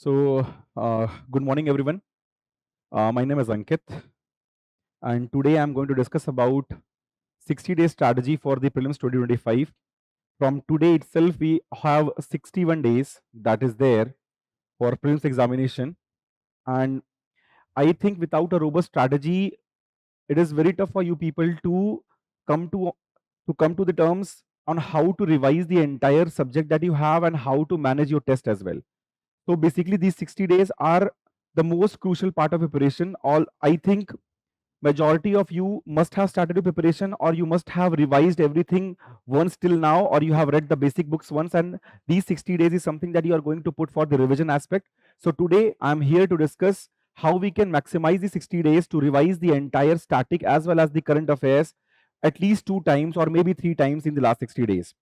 So, good morning, everyone. My name is Ankit, and today I'm going to discuss about 60-day strategy for the prelims 2025. From today itself, we have 61 days that is there for prelims examination, and I think without a robust strategy, it is very tough for you people to come to come to the terms on how to revise the entire subject that you have and how to manage your test as well. So basically, these 60 days are the most crucial part of preparation. All I think majority of you must have started your preparation, or you must have revised everything once till now, or you have read the basic books once, and these 60 days is something that you are going to put for the revision aspect. So today I'm here to discuss how we can maximize the 60 days to revise the entire static as well as the current affairs at least 2 times or maybe 3 times in the last 60 days.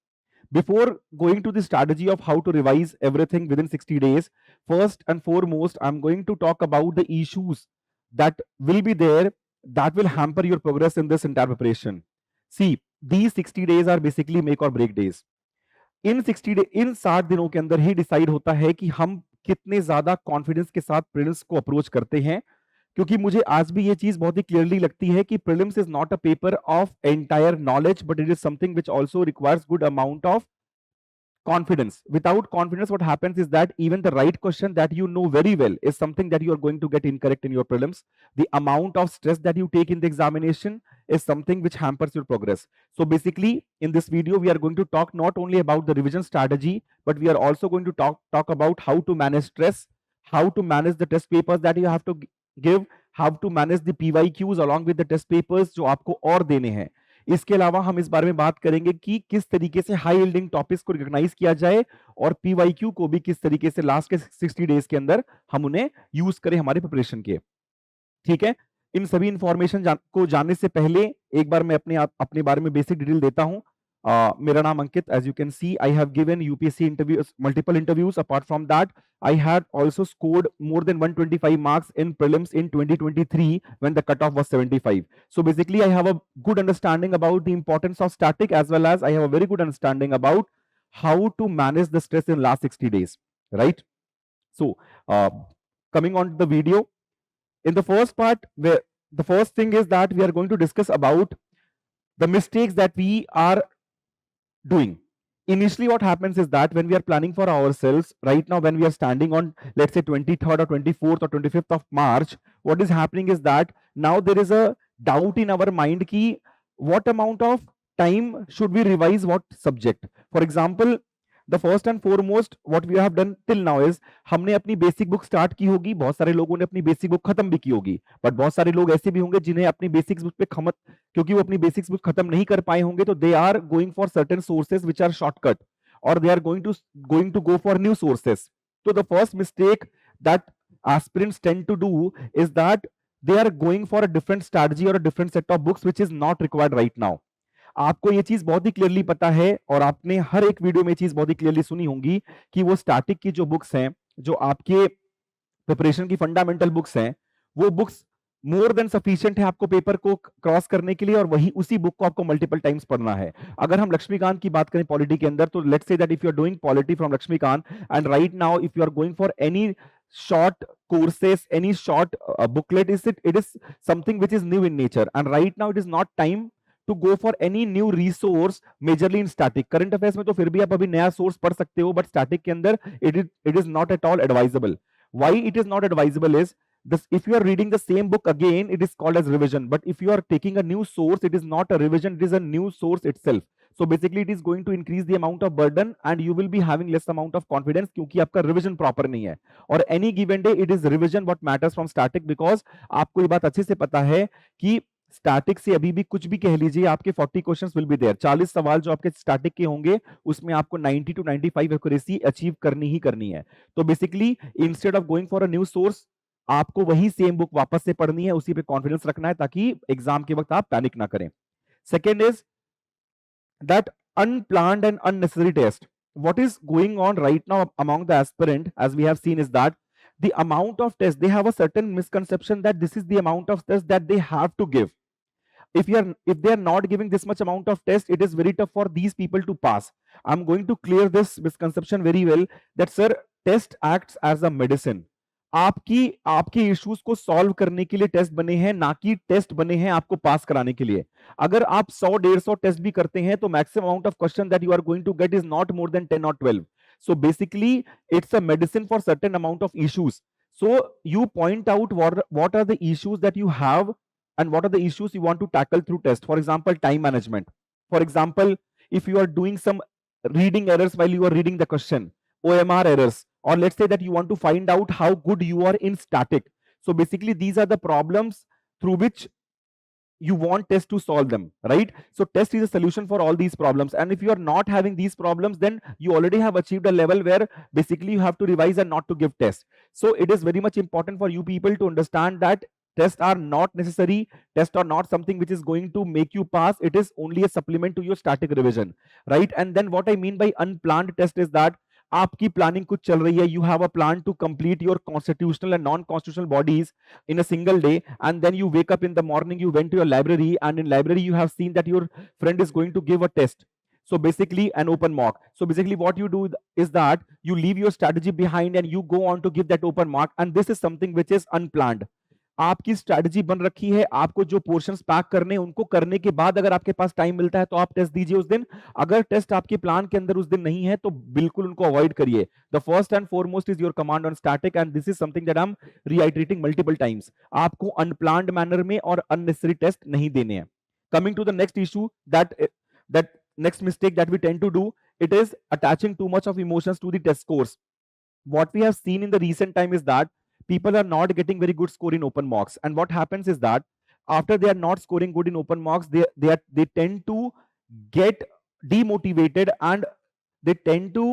Before going to the strategy of how to revise everything within 60 days, first and foremost, I'm going to talk about the issues that will be there that will hamper your progress in this entire preparation. See, these 60 days are basically make or break days. In 60 day in 60 दिनों के अंदर ही decide होता है कि हम कितने ज्यादा confidence के साथ प्रिलिम्स को अप्रोच करते हैं, क्योंकि मुझे आज भी ये चीज बहुत ही क्लियरली लगती है कि prelims is not a paper of entire knowledge, but it is something which also requires good amount of confidence. Without confidence, what happens is that even the right question that you know very well is something that you are going to get incorrect in your prelims. The amount of stress that you take in the examination is something which hampers your progress. So basically, in this video, we are going to talk not only about the revision strategy, but we are also going to talk about how to manage stress, how to manage the test papers that you have to give, how to manage the PYQs along with the test papers जो आपको और देने हैं. इसके अलावा हम इस बारे में बात करेंगे कि किस तरीके से हाई यील्डिंग टॉपिक्स को रिकॉग्नाइज किया जाए और पीवाईक्यू को भी किस तरीके से लास्ट के 60 डेज के अंदर हम उन्हें यूज करें हमारे प्रिपरेशन के. ठीक है, इन सभी इंफॉर्मेशन को जानने से पहले एक बार मैं अपने बारे में बेसिक डिटेल देता हूं. मेरा नाम Ankit. As you can see, I have given UPSC interviews, multiple interviews. Apart from that, I had also scored more than 125 marks in prelims in 2023 when the cutoff was 75. So basically, I have a good understanding about the importance of static, as well as I have a very good understanding about how to manage the stress in last 60 days, right? So coming on to the video, in the first part, where the first thing is that we are going to discuss about the mistakes that we are doing. Initially, what happens is that when we are planning for ourselves, right now, when we are standing on, let's say, 23rd or 24th or 25th of March, what is happening is that now there is a doubt in our mind ki what amount of time should we revise what subject. For example, the first and foremost what we have done till now is, हमने अपनी basic book start की होगी, बहुत सारे लोगों ने अपनी basic book खत्म भी की होगी, बट बहुत सारे लोग ऐसे भी होंगे जिन्हें अपनी बेसिक्स बुक पे खमत, क्योंकि वो अपनी बेसिक्स बुक खत्म नहीं कर पाए होंगे, तो they are going for certain sources which are shortcut, और they are going to go for new sources. तो the first mistake that aspirants tend to do is that they are going for a different strategy or a different set of books which is not required right now. आपको ये चीज बहुत ही clearly पता है और आपने हर एक वीडियो में चीज बहुत ही क्लियरली सुनी होंगी कि वो स्टैटिक की जो बुक्स हैं, जो आपके प्रिपरेशन की फंडामेंटल बुक्स हैं, वो बुक्स मोर देन सफिशिएंट है आपको पेपर को क्रॉस करने के लिए, और वही उसी बुक को आपको मल्टीपल टाइम्स पढ़ना है. अगर हम लक्ष्मीकांत की बात करें पॉलिटी के अंदर, तो let's say that if you are doing polity from Laxmikanth and right now if you are going for any short courses, any short booklet, it is something which is new in nature, and right now it is not time to go for any new resource majorly in static. Current affairs में तो फिर भी आप अभी नया source पढ़ सकते हो, but static के अंदर it is not at all advisable. Why it is not advisable is this: if you are reading the same book again, it is called as revision, but if you are taking a new source, it is not a revision, it is a new source itself. So basically it is going to increase the amount of burden and you will be having less amount of confidence, क्योंकि आपका revision proper नहीं है. और any given day it is revision what matters from static, because आपको ये बात अच्छे से पता है कि स्टैटिक से अभी भी कुछ भी कह लीजिए, आपके 40 क्वेश्चंस विल बी देयर. 40 सवाल जो आपके स्टैटिक के होंगे, उसमें आपको 90 to 95 एक्यूरेसी अचीव करनी ही करनी है. तो basically instead of going for a new source, आपको वही सेम बुक वापस से पढ़नी है, उसी पे कॉन्फिडेंस रखना है ताकि एग्जाम के वक्त आप पैनिक ना करें. Second is that unplanned and unnecessary test. What is going on right now among the aspirant, as we have seen, is that the amount of test, they have a certain misconception that this is the amount of test that they have to give. If they are not giving this much amount of test, it is very tough for these people to pass. I'm going to clear this misconception very well, that sir, test acts as a medicine. आपके issues को solve करने के लिए test बने हैं, ना कि test बने हैं आपको पास कराने के लिए। अगर आप 100-150 टेस्ट भी करते हैं तो maximum amount of question that you are going to get is not more than 10 और 12। So basically, it's a medicine for certain amount of issues. So you point out what are the issues that you have and what are the issues you want to tackle through test. For example, time management. For example, if you are doing some reading errors while you are reading the question, OMR errors, or let's say that you want to find out how good you are in static. So basically, these are the problems through which you want test to solve them, right? So test is a solution for all these problems, and if you are not having these problems, then you already have achieved a level where basically you have to revise and not to give test. So it is very much important for you people to understand that tests are not necessary. Tests are not something which is going to make you pass. It is only a supplement to your static revision, right? And then what I mean by unplanned test is that आपकी planning कुछ चल रही है, you have a plan to complete your constitutional and non-constitutional bodies in a single day, and then you wake up in the morning, you went to your library, and in library you have seen that your friend is going to give a test, so basically an open mock. So basically what you do is that you leave your strategy behind and you go on to give that open mock, and this is something which is unplanned. आपकी strategy बन रखी है, आपको जो portions pack करने हैं उनको करने के बाद अगर आपके पास टाइम मिलता है तो आप टेस्ट दीजिए उस दिन। अगर टेस्ट आपके प्लान के अंदर उस दिन नहीं है तो बिल्कुल उनको अवॉइड करिए। The first and foremost is your command on static, and this is something that I am reiterating multiple times. आपको अनप्लान्ड मैनर में और अननेसेसरी टेस्ट नहीं देने हैं। Coming to the next issue, that next mistake that we tend to do, it is attaching too much of emotions to the test scores. What we have seen in the recent time is that people are not getting very good score in open mocks, and what happens is that after they are not scoring good in open mocks, they tend to get demotivated, and they tend to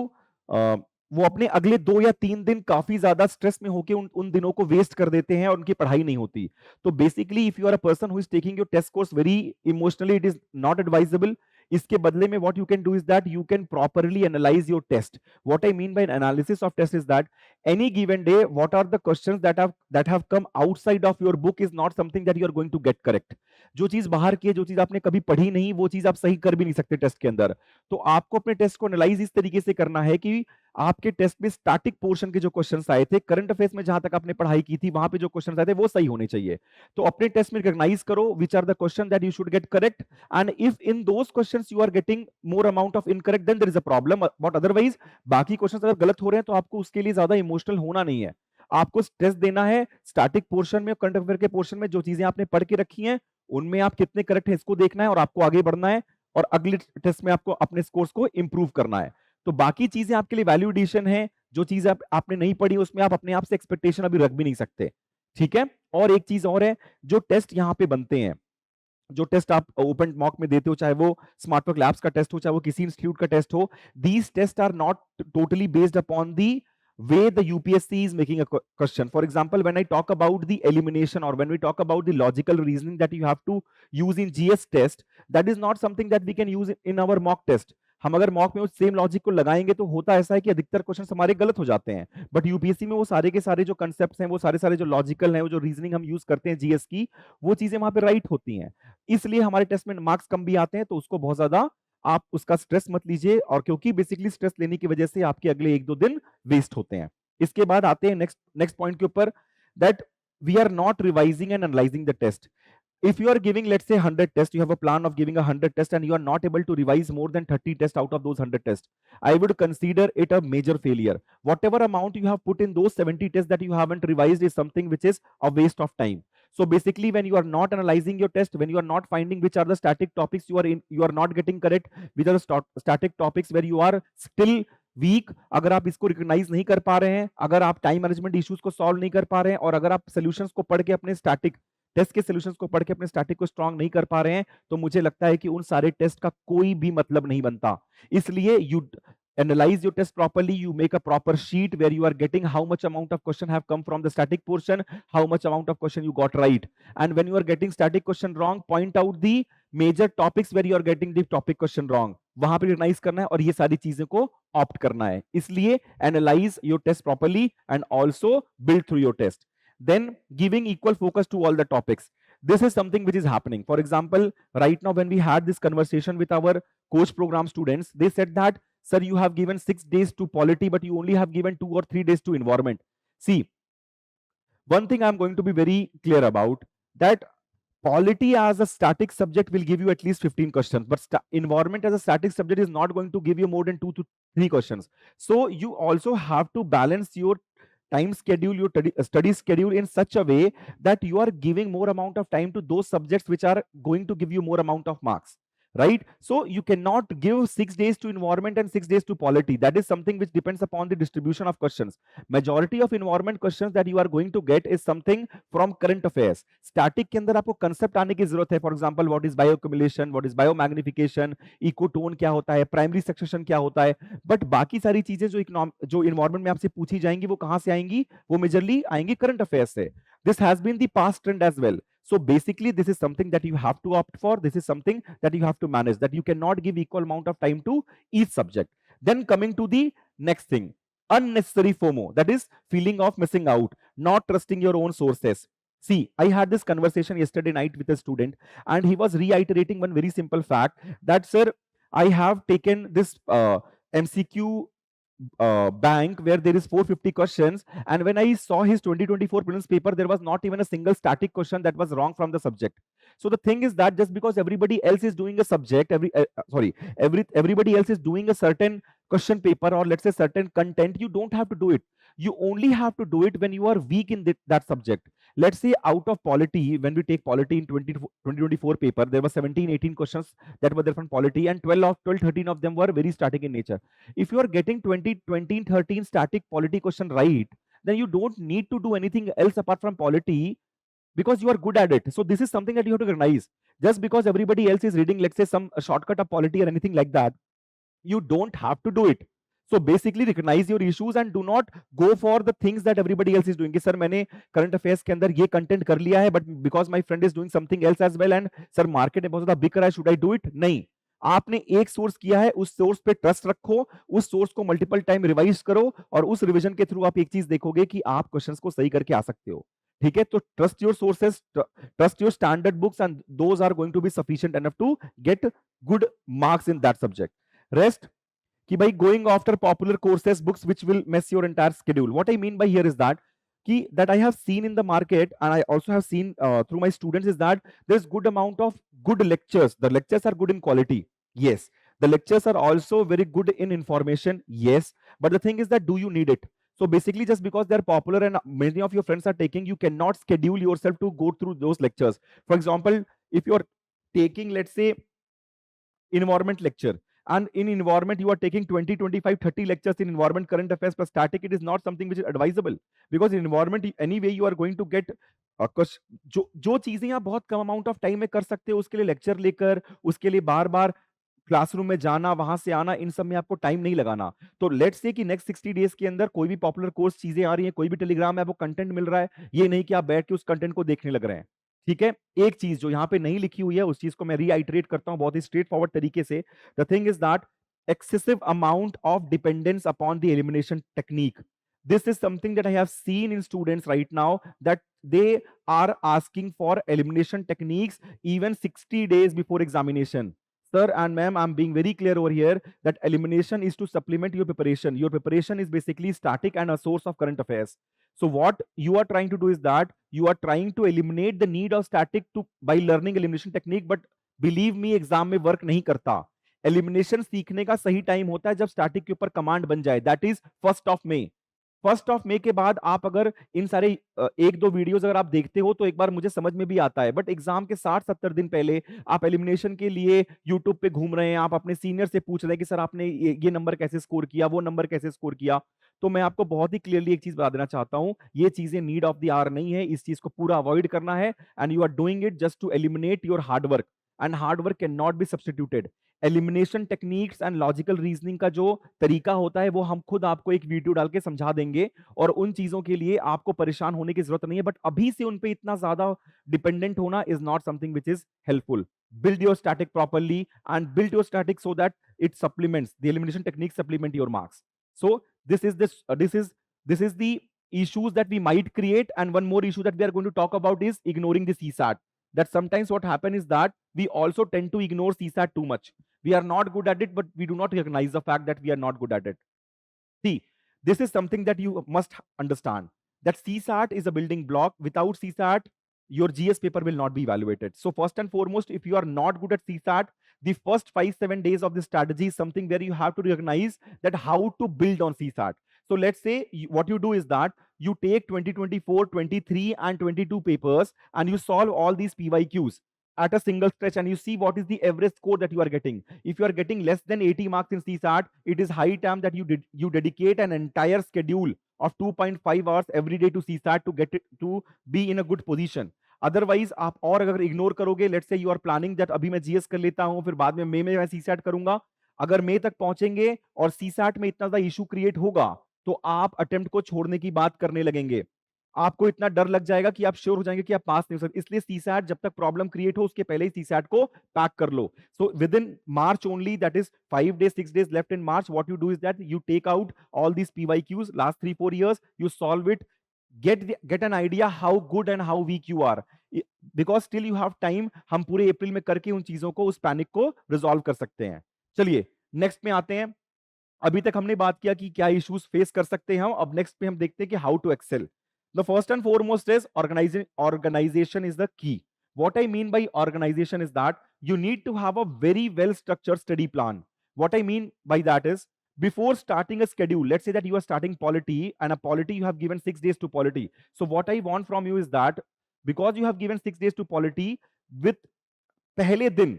वो अपने अगले 2 या 3 दिन काफी ज्यादा stress में होके उन दिनों को वेस्ट कर देते हैं और उनकी पढ़ाई नहीं होती। तो basically if you are a person who is taking your test course very emotionally, it is not advisable. इसके बदले में what you can do is that you can properly analyze your test. What I mean by an analysis of test is that any given day, what are the questions that have come outside of your book is not something that you are going to get correct. जो चीज बाहर की है, जो चीज आपने कभी पढ़ी नहीं, वो चीज आप सही कर भी नहीं सकते टेस्ट के अंदर। तो आपको अपने टेस्ट को एनालाइज इस तरीके से करना है कि आपके टेस्ट में स्टैटिक पोर्शन के जो क्वेश्चंस आए थे, करंट अफेयर्स में जहां तक आपने पढ़ाई की थी वहां पे जो क्वेश्चंस आए थे वो सही होने चाहिए। तो अपने टेस्ट में रिकॉग्नाइज करो which are the question that you should get correct, and if in those questions you are getting more amount of incorrect, then there is a problem, but otherwise बाकी क्वेश्चंस अगर गलत हो रहे हैं तो आपको उसके लिए ज्यादा इमोशनल होना नहीं है। आपको स्ट्रेस देना है स्टैटिक पोर्शन में, करंट अफेयर के पोर्शन में जो चीजें आपने पढ़ के रखी हैं उनमें आप कितने करेक्ट है इसको देखना है और आपको आगे बढ़ना है, और अगले टेस्ट में आपको अपने स्कोर्स को इंप्रूव करना है। तो बाकी चीजें आपके लिए वैल्यू एडिशन है, जो चीज आपने नहीं पढ़ी उसमें आप अपने आप से एक्सपेक्टेशन अभी रख भी नहीं सकते, ठीक है। और एक चीज और है, जो टेस्ट यहाँ पे बनते हैं, जो टेस्ट आप ओपन मॉक में देते हो, चाहे वो स्मार्ट वर्क लैब्स का टेस्ट हो, चाहे वो किसी इंस्टीट्यूट का टेस्ट हो, these test are not totally based upon the way the UPSC is making a question. For example, when I talk about the elimination or when we talk about the logical reasoning that you have to use in GS test, that is not something that we can use in our mock test. हम अगर mock में उस same logic को लगाएंगे तो होता ऐसा है कि अधिकतर क्वेश्चन हमारे गलत हो जाते हैं, बट यूपीएससी में वो सारे के सारे जो कंसेप्ट हैं, वो सारे सारे जो लॉजिकल हैं, वो जो रीजनिंग हम यूज करते हैं जीएस की, वो चीजें वहां पे राइट होती हैं। इसलिए हमारे टेस्ट में मार्क्स कम भी आते हैं, तो उसको बहुत ज्यादा आप उसका स्ट्रेस मत लीजिए, और क्योंकि बेसिकली स्ट्रेस लेने की वजह से आपके अगले 1-2 दिन वेस्ट होते हैं। इसके बाद आते हैं नेक्स्ट पॉइंट के ऊपर, that we are not revising and analysing the test. If you are giving, let's say 100 tests, you have a plan of giving 100 tests and you are not able to revise more than 30 tests out of those 100 tests, I would consider it a major failure. Whatever amount you have put in those 70 tests that you haven't revised is something which is a waste of time. So basically, when you are not analyzing your test, when you are not finding which are the static topics you are not getting correct, which are the static topics where you are still weak, अगर आप इसको recognise नहीं कर पा रहे हैं, अगर आप टाइम मैनेजमेंट इश्यूज को सॉल्व नहीं कर पा रहे हैं, और अगर आप सॉल्यूशंस को पढ़ के अपने स्टैटिक टेस्ट के सॉल्यूशंस को पढ़ के अपने स्टैटिक को स्ट्रांग नहीं कर पा रहे हैं, तो मुझे लगता है कि उन सारे टेस्ट का कोई भी मतलब नहीं बनता। इसलिए you analyze your test properly, you make a proper sheet where you are getting how much amount of question have come from the static portion, how much amount of question you got right, and when you are getting static question wrong, point out the major topics where you are getting the topic question wrong, वहां पे recognize करना है और ये सारी चीजें को opt करना है। इसलिए analyze your test properly and also build through your test, then giving equal focus to all the topics. This is something which is happening. For example, right now when we had this conversation with our coach program students, they said that Sir, you have given 6 days to polity, but you only have given 2 or 3 days to environment. See, one thing I'm going to be very clear about, that polity as a static subject will give you at least 15 questions, but environment as a static subject is not going to give you more than 2 to 3 questions. So you also have to balance your time schedule, your study schedule in such a way that you are giving more amount of time to those subjects which are going to give you more amount of marks, right? So you cannot give 6 days to environment and 6 days to polity. That is something which depends upon the distribution of questions. Majority of environment questions that you are going to get is something from current affairs. Static के अंदर आपको concept आने की जरूरत है. For example, what is bioaccumulation, what is biomagnification, ecotone क्या होता है, primary succession क्या होता है. But बाकी सारी चीजें जो environment में आपसे पूछी जाएंगी वो कहाँ से आएंगी? वो majorly आएंगी current affairs से. This has been the past trend as well. So basically, this is something that you have to opt for. This is something that you have to manage, that you cannot give equal amount of time to each subject. Then coming to the next thing, unnecessary FOMO, that is feeling of missing out, not trusting your own sources. See, I had this conversation yesterday night with a student, and he was reiterating one very simple fact that, sir, I have taken this MCQ bank where there is 450 questions, and when I saw his 2024 prelims paper, there was not even a single static question that was wrong from the subject. So the thing is that just because everybody else is doing a subject, everybody else is doing a certain question paper, or let's say certain content, you don't have to do it. You only have to do it when you are weak in that subject. Let's say out of polity, when we take polity in 2024 paper, there were 17-18 questions that were there from polity, and 12-13 of them were very static in nature. If you are getting 13 static polity question right, then you don't need to do anything else apart from polity, because you are good at it. So this is something that you have to recognize. Just because everybody else is reading, let's say, some shortcut of polity or anything like that, you don't have to do it. So basically recognize your issues and do not go for the things that everybody else is doing. Sir, मैंने current affairs के अंदर ये content कर लिया है, but because my friend is doing something else as well, and sir market में बहुत ज़्यादा बिक रहा है, should I do it? नहीं, आपने एक सोर्स किया है, उस सोर्स पे ट्रस्ट रखो, उस सोर्स को मल्टीपल टाइम रिवाइज करो, और उस रिवीजन के थ्रू आप एक चीज देखोगे कि आप क्वेश्चंस को सही करके आ सकते हो. ठीक है, तो trust your sources, trust your standard books, and those are going to be sufficient enough to get good marks in that subject. Rest कि भाई going after popular courses, books which will mess your entire schedule. What I mean by here is that I have seen in the market, and I also have seen through my students, is that there's good amount of good lectures. The lectures are good in quality. Yes. The lectures are also very good in information. Yes. But the thing is that, do you need it? So basically, just because they're popular and many of your friends are taking, you cannot schedule yourself to go through those lectures. For example, if you're taking, let's say, environment lecture, and in environment you are taking 20, 25, 30 lectures in environment, current affairs plus static, it is not something which is advisable, because in environment anyway you are going to get जो चीजें आप बहुत कम amount of time में कर सकते हो, उसके लिए लेक्चर लेकर, उसके लिए बार बार क्लासरूम में जाना, वहां से आना, इन सब में आपको टाइम नहीं लगाना. तो लेट्स से कि नेक्स्ट 60 डेज के अंदर कोई भी पॉपुलर कोर्स चीजें आ रही हैं, कोई भी टेलीग्राम में आपको कंटेंट मिल रहा है, ये नहीं कि आप बैठ के उस कंटेंट को देखने लग रहे हैं. ठीक है, एक चीज जो यहाँ पे नहीं लिखी हुई है, उस चीज को मैं रीआइटरेट करता हूँ बहुत ही स्ट्रेट फॉरवर्ड तरीके से. The thing is that excessive amount of dependence upon the elimination technique. This is something that I have seen in students right now, that they are asking for elimination techniques even 60 days before examination. Sir and ma'am, I'm being very clear over here that elimination is to supplement your preparation. Your preparation is basically static and a source of current affairs. So what you are trying to do is that you are trying to eliminate the need of static by learning elimination technique, but believe me, exam में work नहीं करता. Elimination सीखने का सही time होता है जब static के ऊपर कमांड बन जाए, दैट इज 1 मई. 1 मई के बाद आप अगर इन सारे एक दो वीडियोस अगर आप देखते हो तो एक बार मुझे समझ में भी आता है, बट एग्जाम के 60-70 दिन पहले आप एलिमिनेशन के लिए यूट्यूब पे घूम रहे हैं, आप अपने सीनियर से पूछ रहे हैं कि सर आपने ये नंबर कैसे स्कोर किया, वो नंबर कैसे स्कोर किया. तो मैं आपको बहुत ही क्लियरली एक चीज बता देना चाहता हूं, ये चीजें नीड ऑफ द आवर नहीं है, इस चीज को पूरा अवॉइड करना है, and you are doing it just to eliminate your hard work, and hard work can not be substituted. Elimination techniques and logical reasoning का जो तरीका होता है वो हम खुद आपको एक वीडियो डाल के समझा देंगे, और उन चीजों के लिए आपको परेशान होने की जरूरत नहीं है. बट अभी से उन पे इतना ज्यादा डिपेंडेंट होना is not something which is helpful. Build your static properly and build your static so that it supplements the elimination technique, supplement your marks. So this is the issues that we might create. And one more issue that we are going to talk about is ignoring the CSAT. That sometimes what happen is that we also tend to ignore CSAT too much. We are not good at it, but we do not recognize the fact that we are not good at it. See, this is something that you must understand, that CSAT is a building block. Without CSAT, your GS paper will not be evaluated. So first and foremost, if you are not good at CSAT, the first 5-7 days of this strategy is something where you have to recognize that how to build on CSAT. So let's say what you do is that you take 2024, 23 and 22 papers and you solve all these PYQs at a single stretch, and you see what is the average score that you are getting. If you are getting less than 80 marks in CSAT, it is high time that you dedicate an entire schedule of 2.5 hours every day to CSAT to get it to be in a good position. Otherwise आप और अगर ignore करोगे, let's say you are planning that अभी मैं GS कर लेता हूं, फिर बाद में मई में मैं सीसैट करूंगा, अगर मई तक पहुंचेंगे और सीसैट में इतना ज्यादा इशू क्रिएट होगा तो आप अटेम्प्ट को छोड़ने की बात करने लगेंगे। आपको इतना डर लग जाएगा कि आप श्योर हो जाएंगे कि आप पास नहीं हो सकते। इसलिए सीसैट जब तक प्रॉब्लम क्रिएट हो उसके पहले ही सीसैट को पैक कर लो। So within March only, that is 5 days 6 days left in March, what you do is that you take out all these PYQs last 3-4 years, you solve it, get an idea how good and how weak you are, because still you have time। हम पूरे अप्रैल में करके उन चीजों को, उस panic को resolve कर सकते हैं। चलिए नेक्स्ट में आते हैं। अभी तक हमने बात किया कि क्या इश्यूज फेस कर सकते हैं हम, अब नेक्स्ट पे हम देखते हैं कि how to excel. The first and foremost is organization is the key. What I mean by organization is that you need to have a very well structured study plan. What I mean by that is, before starting a schedule, let's say that you are starting polity, and a polity you have given 6 days to polity. So what I want from you is that because you have given 6 days to polity, with पहले दिन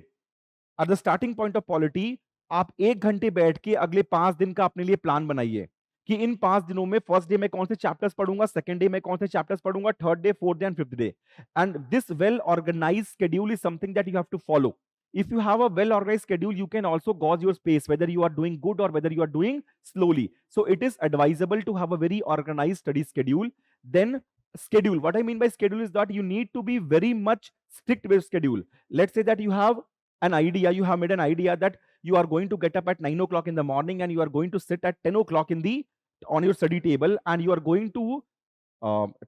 at the starting point of polity, आप 1 घंटे बैठ के अगले 5 दिन का अपने लिए प्लान बनाइए कि इन 5 दिनों में फर्स्ट डे में कौन से चैप्टर्स पढ़ूंगा, सेकंड डे में कौन से चैप्टर्स पढ़ूंगा, third day, fourth day and fifth day. And this well organised schedule is something that you have to follow. If you have a well organized schedule, you can also gauge your pace, whether you are doing good or whether you are doing slowly. So it is advisable to have a very organized study schedule. Then schedule, what I mean by schedule is that you need to be very much strict with schedule. Let's say that you have an idea, you have made an idea that you are going to get up at 9 o'clock in the morning and you are going to sit at 10 o'clock in the on your study table, and you are going to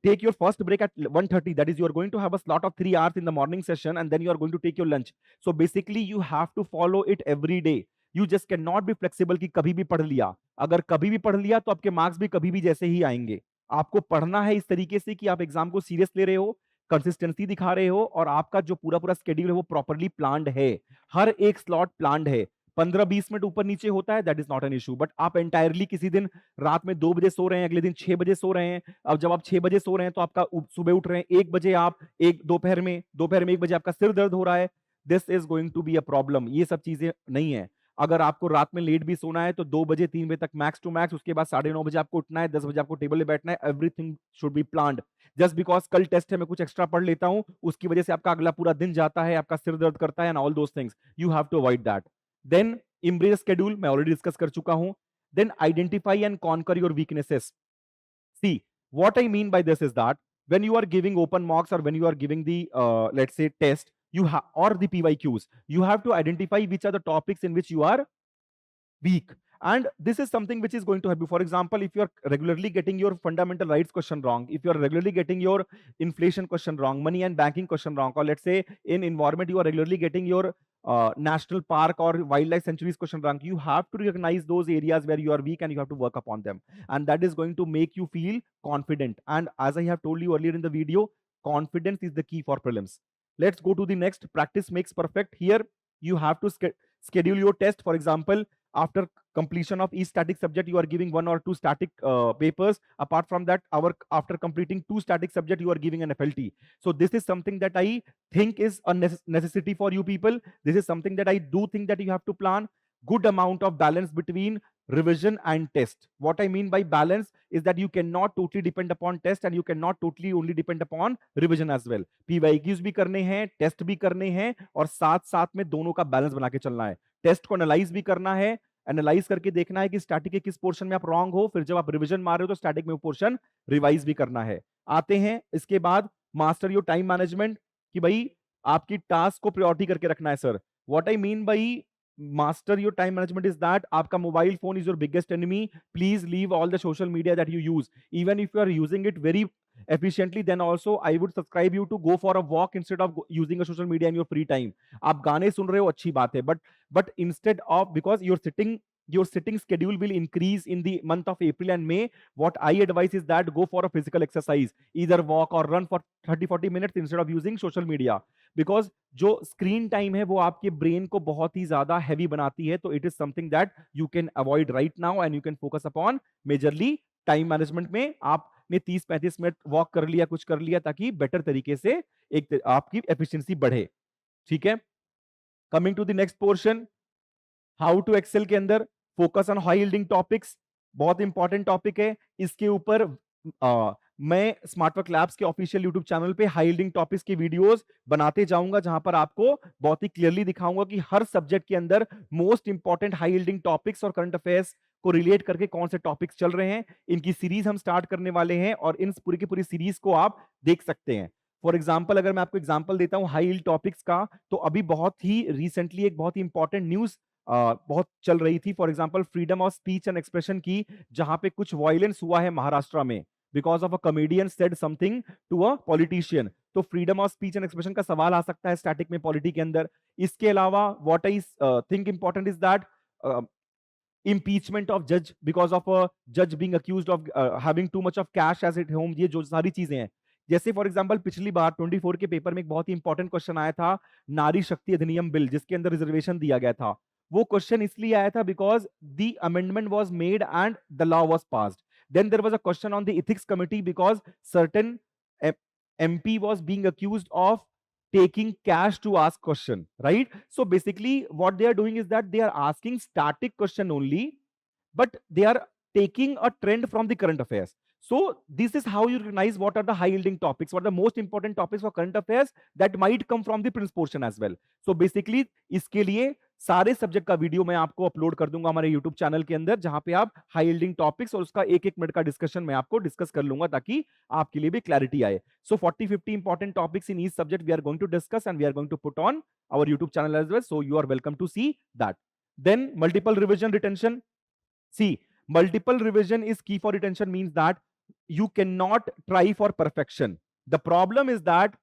take your first break at 1:30. That is, you are going to have a slot of 3 hours in the morning session, and then you are going to take your lunch. So basically you have to follow it every day. You just cannot be flexible कि कभी भी पढ़ लिया। अगर कभी भी पढ़ लिया तो आपके मार्क्स भी कभी भी जैसे ही आएंगे। आपको पढ़ना है इस तरीके से कि आप एग्जाम को सीरियस ले रहे हो, कंसिस्टेंसी दिखा रहे हो, और आपका जो पूरा पूरा स्केड्यूल है वो प्रॉपरली प्लान्ड है। हर एक स्लॉट प्लान्ड है। 15-20 मिनट ऊपर नीचे होता है, that is not an issue. But आप एंटायरली किसी दिन रात में 2 बजे सो रहे हैं, अगले दिन 6 बजे सो रहे हैं। अब जब आप 6 बजे सो रहे हैं तो आपका सुबह उठ रहे हैं 1 बजे, आप एक दोपहर में 1 बजे आपका सिर दर्द हो रहा है, this is going to be a problem. ये सब चीजें नहीं है। अगर आपको रात में लेट भी सोना है तो 2 बजे 3 बजे तक मैक्स टू मैक्स, उसके बाद 9:30 बजे आपको उठना है, 10 बजे आपको टेबल पे बैठना है। Everything should be planned. Just because कल टेस्ट है मैं कुछ एक्स्ट्रा पढ़ लेता हूं, उसकी वजह से आपका अगला पूरा दिन जाता है, आपका सिर दर्द करता है, and all those things you have to avoid that. Then embrace schedule, मैं ऑलरेडी डिस्कस कर चुका हूं। then identify and conquer your weaknesses. See, what I mean by this is that when you are giving open mocks or when you are giving the let's say test, you have or the PYQs, you have to identify which are the topics in which you are weak, and this is something which is going to help you. For example, if you are regularly getting your fundamental rights question wrong, if you are regularly getting your inflation question wrong, money and banking question wrong, or let's say in environment you are regularly getting your national park or wildlife sanctuaries question wrong, you have to recognize those areas where you are weak and you have to work upon them, and that is going to make you feel confident. And as I have told you earlier in the video, confidence is the key for prelims. Let's go to the next. Practice makes perfect. Here you have to schedule your test. For example, after completion of each static subject, you are giving 1 or 2 static papers. Apart from that, after completing 2 static subject, you are giving an FLT. So this is something that I think is a necessity for you people. This is something that I do think that you have to plan good amount of balance between revision and test. What I mean by balance is that you cannot totally depend upon test and you cannot totally only depend upon revision as well. PYQs भी करने हैं, test भी करने हैं, और साथ साथ में दोनों का बैलेंस बना के चलना है। टेस्ट को एनालाइज भी करना है, एनालाइज करके देखना है कि स्टैटिक के किस पोर्शन में आप रॉन्ग हो, फिर जब आप रिवीजन मार रहे हो तो स्टैटिक में वो पोर्शन रिवाइज भी करना है। आते हैं इसके बाद मास्टर योर टाइम मैनेजमेंट, कि भाई आपकी टास्क को प्रायोरिटी करके रखना है। Sir, what I mean by master your time management is that आपका mobile phone is your biggest enemy. Please leave all the social media that you use. Even if you are using it very efficiently, then also I would subscribe you to go for a walk instead of using a social media in your free time. आप गाने सुन रहे हो अच्छी बात है, but instead of, because your sitting schedule will increase in the month of April and May. What I advise is that go for a physical exercise, either walk or run for 30-40 minutes instead of using social media. Because जो screen time है वो आपके brain को बहुत ही ज्यादा heavy बनाती है, तो it is something that you can avoid right now and you can focus upon majorly time management में। आपने 30-35 मिनट वॉक कर लिया, कुछ कर लिया, ताकि बेटर तरीके से एक आपकी एफिशिएंसी बढ़े। ठीक है, coming to the next portion, how to excel के अंदर focus on high yielding topics, बहुत इंपॉर्टेंट टॉपिक है। इसके ऊपर मैं स्मार्ट वर्क लैब्स के ऑफिशियल यूट्यूब चैनल पे हाई यील्डिंग टॉपिक्स की वीडियोस बनाते जाऊंगा, जहां पर आपको बहुत ही क्लियरली दिखाऊंगा कि हर सब्जेक्ट के अंदर most important high yielding topics और करंट अफेयर्स को रिलेट करके कौन से टॉपिक्स चल रहे हैं। इनकी सीरीज हम स्टार्ट करने वाले हैं और इन पूरी की पूरी सीरीज को आप देख सकते हैं। फॉर एग्जाम्पल, अगर मैं आपको एग्जाम्पल देता हूं हाई यील्ड टॉपिक्स का, तो अभी बहुत ही रिसेंटली एक बहुत ही इंपॉर्टेंट न्यूज बहुत चल रही थी। For example freedom of speech and expression की, जहां पे कुछ वायलेंस हुआ है महाराष्ट्र में because of a comedian said something to a politician. तो freedom of speech and expression का सवाल आ सकता है स्टैटिक में पॉलिटी के अंदर। इसके अलावा what I think important is that impeachment of judge because of a judge being accused of having too much of cash as at home। ये जो सारी चीजें हैं, जैसे फॉर एग्जांपल पिछली बार 24 के पेपर में एक बहुत ही इंपॉर्टेंट क्वेश्चन आया था, नारी शक्ति अधिनियम बिल, जिसके अंदर रिजर्वेशन दिया गया था। वो क्वेश्चन इसलिए आया था because the amendment was made and the law was passed. Then there was a question on the ethics committee because certain MP was being accused of taking cash to ask question, right? So basically what they are doing is that they are asking static question only, but they are taking a trend from the current affairs. So this is how you recognize what are the high yielding topics, what are the most important topics for current affairs that might come from the print portion as well. So basically इसके लिए सारे subject का video मैं आपको upload कर दूंगा हमारे YouTube channel के अंदर, जहां पे आप हाई यील्डिंग टॉपिक्स और उसका एक मिनट का डिस्कशन मैं आपको डिस्कस कर लूंगा, ताकि आपके लिए भी क्लैरिटी आए। So 40-50 important topics in each subject we are going to discuss and we are going to put on our YouTube channel as well, so you are welcome to see that. Then multiple revision retention. See, multiple revision is key for retention, means that you cannot try for perfection. The problem is that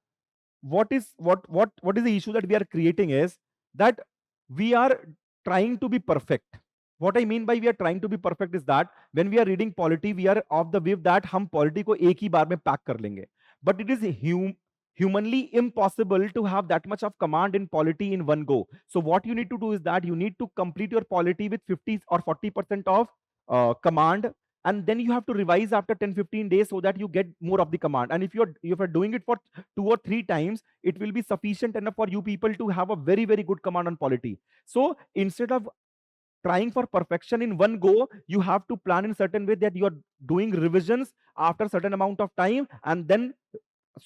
what is the issue that we are creating is that we are trying to be perfect. What I mean by we are trying to be perfect is that when we are reading polity, we are of the view that हम polity को एक ही बार में pack कर लेंगे. But it is humanly impossible to have that much of command in polity in one go. So what you need to do is that you need to complete your polity with 50 or 40% of command, and then you have to revise after 10-15 days so that you get more of the command. And if you're doing it for 2 or 3 times, it will be sufficient enough for you people to have a very very good command on polity. So instead of trying for perfection in one go, you have to plan in certain way that you are doing revisions after certain amount of time and then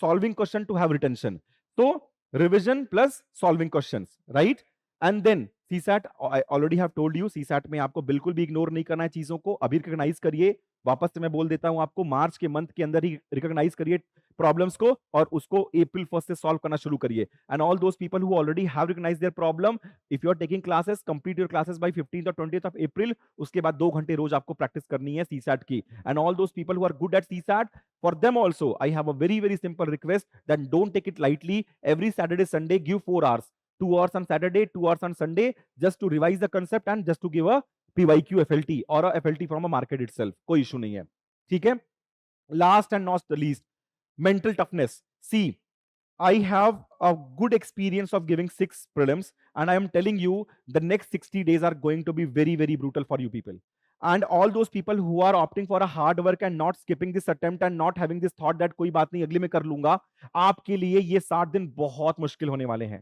solving question to have retention. So revision plus solving questions, right? And then CSAT, I already have told you, CSAT में आपको बिल्कुल भी ignore नहीं करना है चीजों को, अभी रिकॉग्नाइज करिए। वापस से मैं बोल देता हूं आपको, मार्च के मंथ के अंदर ही रिकॉग्नाइज करिए प्रॉब्लम्स को और उसको अप्रैल 1 से सॉल्व करना शुरू करिए। And all those people who already have recognise their problem, if you are taking classes, complete your classes by 15th और 20th ऑफ अप्रैल। उसके बाद 2 घंटे रोज आपको प्रैक्टिस करनी है CSAT की। And all those people who are good at CSAT, for them also I have a very very simple request, that don't take it lightly. Every Saturday Sunday give 4 hours, 2 hours on Saturday, 2 hours on Sunday, just to revise the concept and just to give a PYQ FLT or a FLT from a market itself. कोई issue नहीं है, ठीक है। Last and not the least, mental toughness. See, I have a good experience of giving 6 prelims, and I am telling you the next 60 days are going to be very very brutal for you people. And all those people who are opting for a hard work and not skipping this attempt and not having this thought that कोई बात नहीं अगले में कर लूंगा, आपके लिए ये 60 दिन बहुत मुश्किल होने वाले हैं।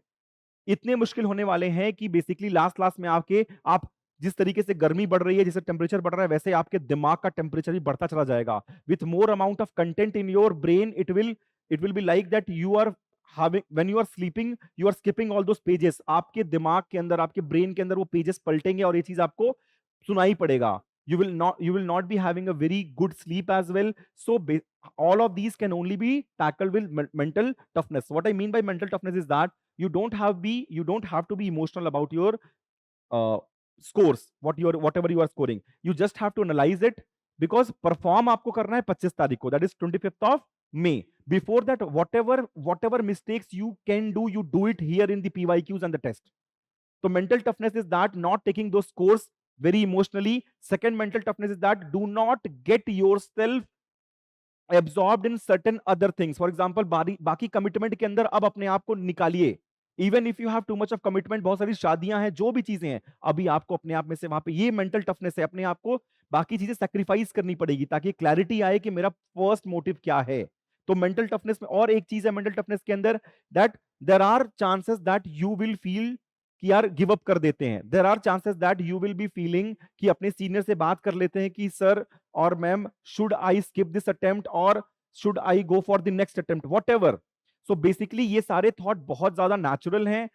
इतने मुश्किल होने वाले हैं कि बेसिकली लास्ट में आप जिस तरीके से गर्मी बढ़ रही है, जैसे टेम्परेचर बढ़ रहा है, वैसे आपके दिमाग का टेम्परेचर भी बढ़ता चला जाएगा। With more amount of content in your brain, it will be like that you are having, when you are sleeping, you are skipping all those pages. आपके दिमाग के अंदर, आपके ब्रेन के अंदर वो पेजेस पलटेंगे और ये चीज आपको सुनाई पड़ेगा। You will not be having a very good sleep as well. So all of these can only be tackled with mental toughness. What I mean by mental toughness is that you don't have to be emotional about your scores, whatever you are scoring. You just have to analyze it, because perform आपको करना है 25 तारीख को, that is 25th of May. Before that whatever mistakes you can do, you do it here in the PYQs and the test. So mental toughness is that not taking those scores very emotionally. Second mental toughness is that do not get yourself absorbed in certain other things. For example, बाकी commitment के अंदर अब अपने आप को निकालिए. Even if you have to much of commitment, बहुत सारी शादियां हैं, जो भी चीजें हैं, अभी आपको अपने आप में से वहां पे ये मेंटल टफनेस है, अपने आप को बाकी चीजें सेक्रीफाइस करनी पड़ेगी ताकि क्लैरिटी आए कि मेरा फर्स्ट मोटिव क्या है. तो मेंटल टफनेस में और एक चीज है मेंटल टफनेस के अंदर, that there are chances that you will feel कि यार गिव अप कर देते हैं. There are chances that you will be feeling कि अपने सीनियर से बात कर लेते हैं कि सर और ma'am, should I skip this attempt और should I go for the next attempt, whatever. So basically ये सारे थॉट बहुत ज्यादा नेचुरल हैं.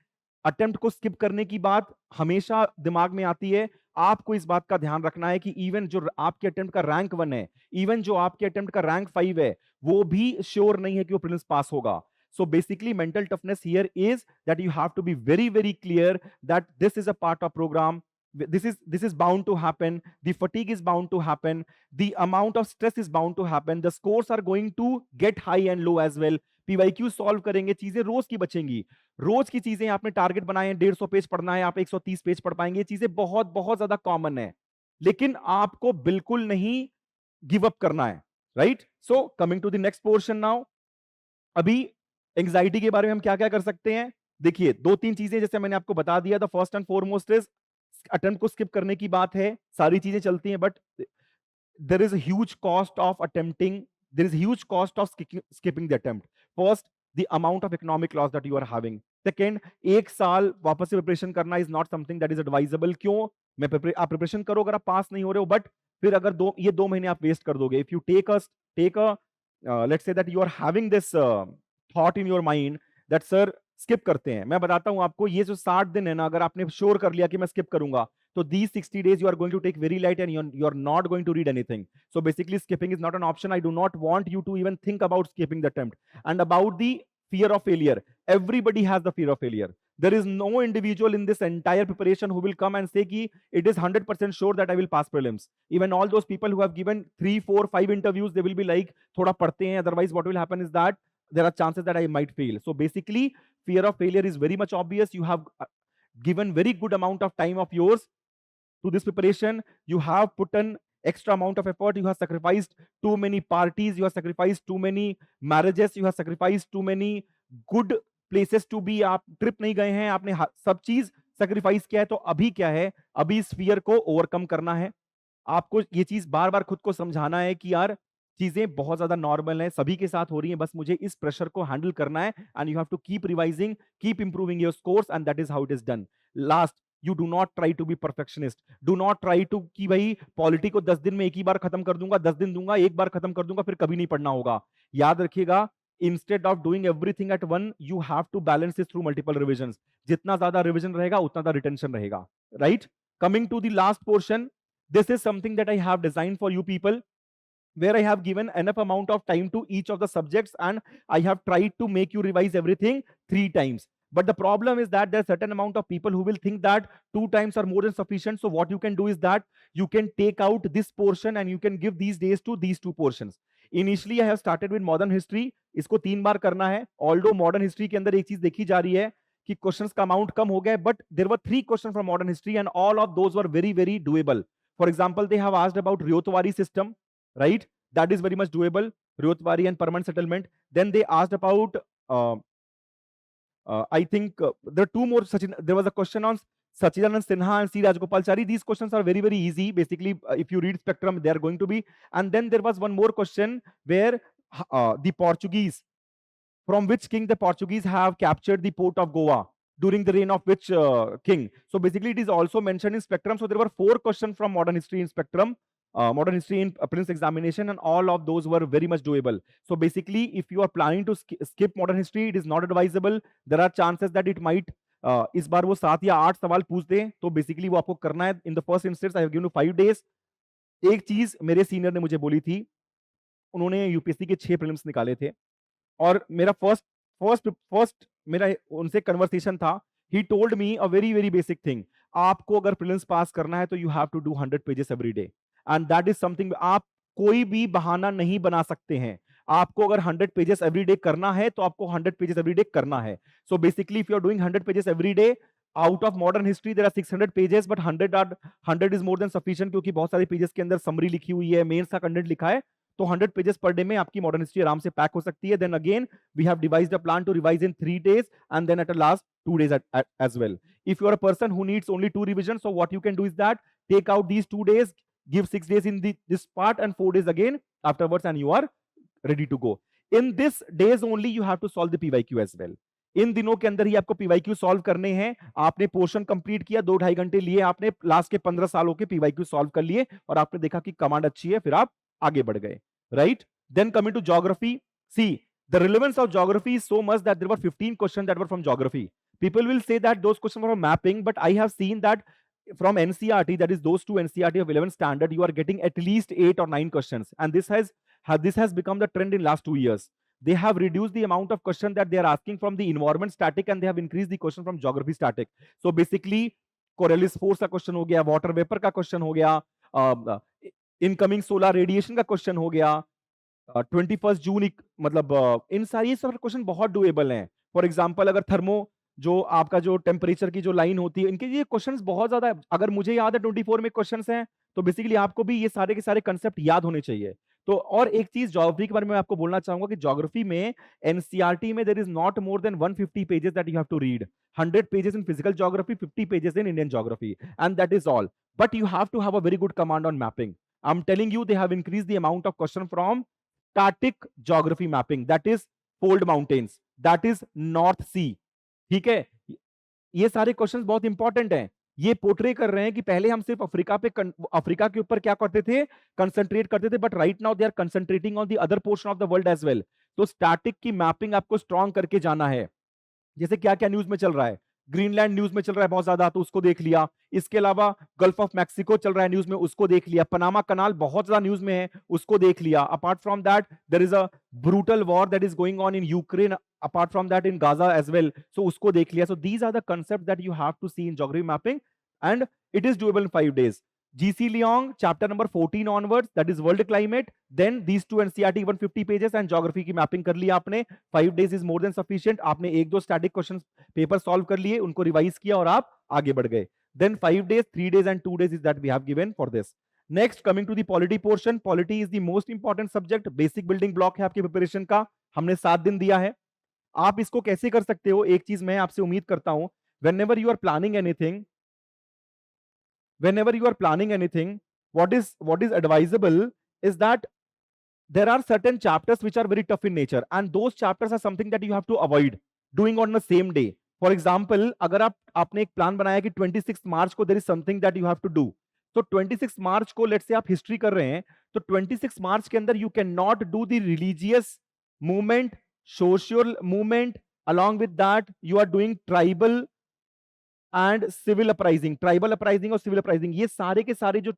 अटेम्प्ट को स्किप करने की बात हमेशा दिमाग में आती है. आपको इस बात का ध्यान रखना है कि इवन जो आपके अटेम्प्ट का रैंक 1 है, इवन जो आपके अटेम्प्ट का रैंक 5 है, वो भी श्योर नहीं है कि वो प्रीलिम्स पास होगा. So basically mental toughness here is that you have to be very clear that this is a part of program. This is bound to happen. The fatigue is bound to happen. The amount of stress is bound to happen. The scores are going to get high and low as well. PYQ solve करेंगे, चीजें रोज की बचेंगी. रोज की चीजें आपने target बनाए हैं, 150 page पढ़ना है, आप 130 पेज पढ़ पाएंगे. ये चीजें बहुत बहुत ज्यादा कॉमन है, लेकिन आपको बिल्कुल नहीं गिव अप करना है. Right. So coming to the next portion now. अभी एंग्जाइटी के बारे में हम क्या क्या कर सकते हैं. देखिए, दो तीन चीजें जैसे मैंने आपको बता दिया. The first and foremost is attempt को स्किप करने की बात है. सारी चीजें चलती हैं, but there is a huge cost of attempting, there is a huge cost of skipping the attempt. First, the amount of economic loss that you are having. Second, एक साल वापस से प्रिपरेशन करना is not something that is advisable. क्यों? आप preparation करो अगर आप पास नहीं हो रहे हो, बट फिर अगर ये 2 महीने आप वेस्ट कर दोगे. If you take a let's say that you are having this thought in your mind that sir skip करते हैं. मैं बताता हूं आपको, ये जो 60 दिन है ना, अगर आपने श्योर कर लिया कि मैं स्किप करूंगा, so these 60 days you are going to take very light and you're not going to read anything. So basically skipping is not an option. I do not want you to even think about skipping the attempt. And about the fear of failure, everybody has the fear of failure. There is no individual in this entire preparation who will come and say ki it is 100% sure that I will pass prelims. Even all those people who have given 3, 4, 5 interviews, they will be like thoda padhte hain, otherwise what will happen is that there are chances that I might fail. So basically fear of failure is very much obvious. You have given very good amount of time of yours to this preparation. You have put an extra amount of effort. You have sacrificed too many parties. You have sacrificed too many marriages. You have sacrificed too many good places to be. आप trip नहीं गए हैं, आपने सब चीज sacrifice किया है. तो अभी क्या है, अभी इस फियर को ओवरकम करना है. आपको ये चीज बार बार खुद को समझाना है कि यार चीजें बहुत ज्यादा नॉर्मल है, सभी के साथ हो रही हैं, बस मुझे इस प्रेशर को हैंडल करना है. And you have to keep revising, keep improving your scores, and that is how it is done. Last, you do not try to be perfectionist. Do not try to कि भाई polity को 10 दिन में एक ही बार खत्म कर दूंगा, 10 दिन दूंगा, एक बार खत्म कर दूंगा, फिर कभी नहीं पढ़ना होगा. याद रखिएगा, instead of doing everything at one, you have to balance this through multiple revisions. जितना ज्यादा रिविजन रहेगा उतना ज्यादा रिटेंशन रहेगा. Right. Coming to the last portion, this is something that I have designed for you people, where I have given enough amount of time to each of the subjects, and I have tried to make you revise everything 3 times. But the problem is that there's a certain amount of people who will think that 2 times are more than sufficient. So what you can do is that you can take out this portion and you can give these days to these 2 portions. Initially I have started with modern history. इसको 3 बार करना है. Although modern history के अंदर एक चीज देखी जा रही है कि क्वेश्चंस का अमाउंट कम हो गया, but there were 3 questions from modern history and all of those were very doable. For example, they have asked about Ryotwari system, right? That is very much doable. Ryotwari and permanent settlement. Then they asked about I think there are 2 more. There was a question on Sachidanand Sinha and C. Rajgopalachari. These questions are very easy. Basically, if you read spectrum, they are going to be. And then there was one more question where the Portuguese, from which king the Portuguese have captured the port of Goa, during the reign of which king. So basically, it is also mentioned in spectrum. So there were 4 questions from modern history in spectrum. Modern history in prelims examination, and all of those were very much doable. So basically, if you are planning to skip modern history, it is not advisable. There are chances that it might इस बार वो 7 या 8 सवाल पूछ दे, तो basically वो आपको करना है. In the first instance I have given you 5 days. एक चीज मेरे सीनियर ने मुझे बोली थी, उन्होंने यूपीएससी के 6 प्रीलिम्स निकाले थे, और मेरा फर्स्ट मेरा उनसे कन्वर्सेशन था. He told me a very basic thing. आपको अगर प्रीलिम्स पास करना है तो you have to do 100 pages every day. And that is something आप कोई भी बहाना नहीं बना सकते हैं। आपको अगर 100 पेजेस एवरी डे करना है तो आपको 100 पेजेस एवरी डे करना है। So basically if you are doing 100 pages every day, out of modern history there are 600 pages, but 100 is more than sufficient, क्योंकि बहुत सारे पेजेस के अंदर समरी लिखी हुई है, मेंस का कंटेंट लिखा है। तो 100 पेजेस पर डे में आपकी मॉडर्न हिस्ट्री आराम से पैक हो सकती है। Then again we have devised a plan to revise in 3 days and then at the last 2 days as well. If you are a person who needs only 2 revisions, so what you can do is that take out these 2 days, give 6 days in this part and 4 days again afterwards, and you are ready to go. In this days only you have to solve the PYQ as well. इन दिनों के अंदर ही आपको PYQ solve करने हैं। आपने portion complete किया, 2-2.5 घंटे लिए आपने, लास्ट के 15 सालों के PYQ सॉल्व कर लिए और आपने देखा कि कमांड अच्छी है, फिर आप आगे बढ़ गए, right? Then coming to geography, see the relevance of geography is so much that there were 15 questions that were from geography. People will say that those questions were from mapping, but I have seen that from NCERT, that is those two NCERT of 11th standard, you are getting at least 8 or 9 questions, and this has become the trend in last 2 years. They have reduced the amount of question that they are asking from the environment static, and they have increased the question from geography static. So basically Coriolis force का question हो गया, water vapour का question हो गया, incoming solar radiation का question हो गया, 21 जून, मतलब इन सारी सब क्वेश्चन बहुत डुएबल हैं। फॉर एग्जांपल अगर थर्मो, जो आपका जो टेम्परेचर की जो लाइन होती है, इनके ये क्वेश्चंस बहुत ज्यादा है। अगर मुझे याद है 24 में क्वेश्चंस हैं, तो बेसिकली आपको भी ये सारे के सारे कंसेप्ट याद होने चाहिए। तो और एक चीज ज्योग्राफी के बारे में आपको बोलना चाहूंगा कि ज्योग्राफी में एनसीईआरटी में there is not more than 150 pages that you have to read. 100 pages in physical geography, 50 pages in Indian geography, and that is all. But you have to have a very good command on mapping. I'm telling you, they have increased the amount of question from static geography mapping, that is fold mountains, that is North Sea. ठीक है, ये सारे questions बहुत important हैं। ये portray कर रहे हैं कि पहले हम सिर्फ अफ्रीका के ऊपर क्या करते थे, कंसंट्रेट करते थे, but right now they are concentrating on the other portion of the world as well. तो स्टैटिक की मैपिंग आपको स्ट्रॉन्ग करके जाना है। जैसे क्या क्या न्यूज में चल रहा है, ग्रीनलैंड न्यूज में चल रहा है बहुत ज्यादा, तो उसको देख लिया। इसके अलावा गल्फ ऑफ मैक्सिको चल रहा है न्यूज में, उसको देख लिया। पनामा कनाल बहुत ज्यादा न्यूज में है, उसको देख लिया। Apart from that there is a brutal war that is going on in Ukraine, apart from that in Gaza as well, so usko dekh liya. So these are the concepts that you have to see in geography mapping, and it is doable in 5 days. GC Leong chapter number 14 onwards, that is world climate, then these two NCERT 150 pages and geography की mapping कर लिया आपने। 5 days is more than sufficient। आपने एक दो static questions paper solve कर लिए, उनको रिवाइज किया और आप आगे बढ़ गए। Then 5 days, 3 days and 2 days is that we have given for this. Next coming to the polity portion, polity is the most important subject, basic building block है आपकी प्रिपरेशन का। हमने 7 दिन दिया है। आप इसको कैसे कर सकते हो, एक चीज मैं आपसे उम्मीद करता हूं, whenever you are planning anything, what is advisable is that there are certain chapters which are very tough in nature, and those chapters are something that you have to avoid doing on the same day. For example, अगर आपने एक plan बनाया कि 26 मार्च को there is something that you have to do, तो 26 मार्च को let's say आप history कर रहे हैं, तो 26 मार्च के अंदर you cannot do the religious movement, social movement, along with that you are doing tribal and civil uprising. Tribal uprising और सिविल अपराइजिंग, ये सारे के सारे जो